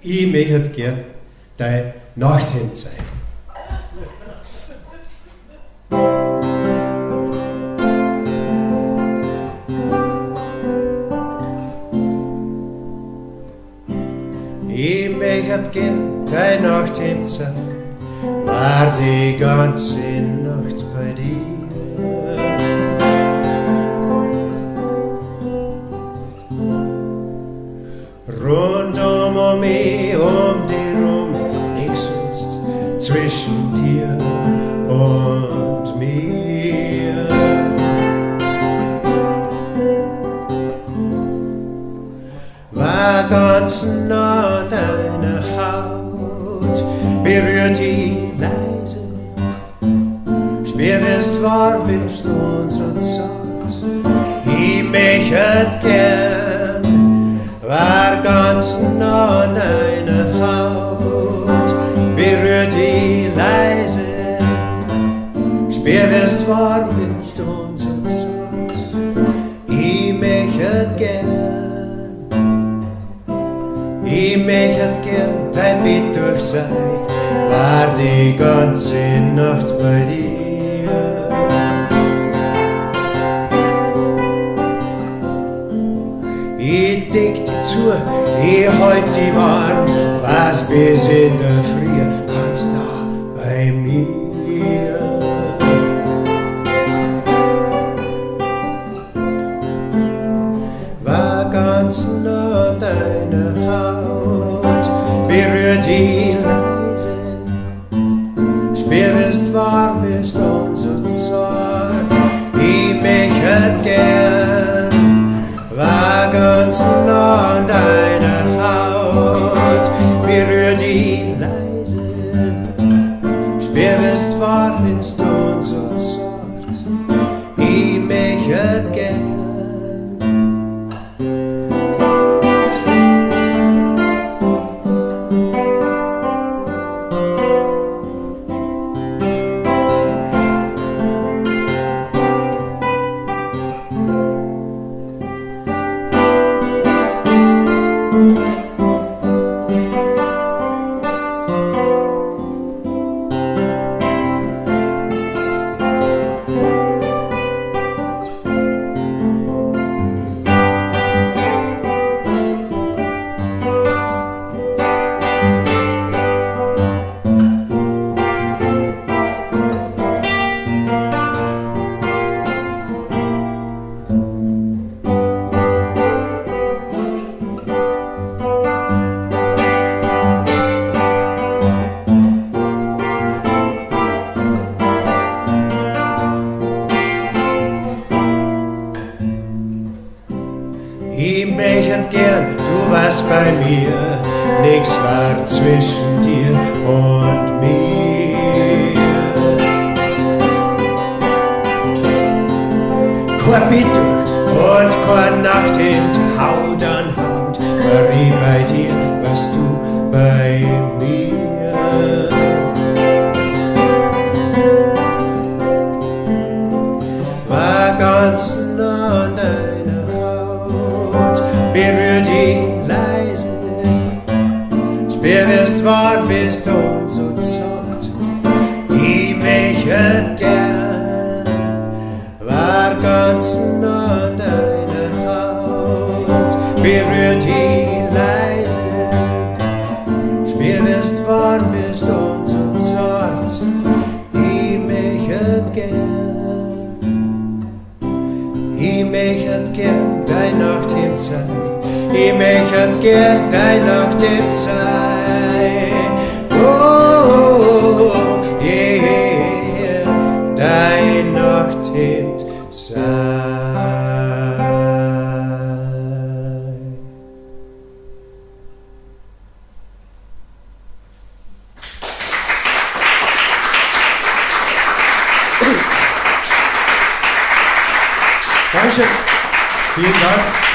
Ich möchte gern dein Nachthemd sein. Ich möchte gern dein Nachthemd sein, war die ganze Nacht bei dir. Rundum um mich, um dich rum, nix sonst zwischen dir und mir. War ganz nah an deiner Haut, berührt die leise, spür wirst warm bist und so zart. Ich möchte gern, war ganz nah an deiner Haut, berührt die leise, spür wirst warm bist und so zart. Ich möchte gern dein Bett durch sein, war die ganze Nacht bei dir. Ich deck dich zu, ich halt dich warm, was bis in der Früh ganz nah bei mir. War ganz nah an deiner Haut, berührt die leise, spür wirst warm bist und so zart. Ich möchte gern, war ganz nah an deiner Haut, berührt die leise, spür wirst warm bist und so zart. Ich möchte gern. Ich möchte gern, du warst bei mir, nix war zwischen dir und mir. Kein Bett durch und kein Nachthemd, Haut an Haut, war ich bei dir, warst du bei mir. War ganz nah an deiner Haut, berühr die leise, spür wirst warm bist und so zart. Ich möchte gern, war ganz nah an deiner Haut, berühr die leise, spür wirst warm bist und so zart. Ich möchte gern dein Nachthemd sein, ich möchte gern dein Nachthemd sein. Oh, yeah, dein Nachthemd sein. Dankeschön. Vielen Dank.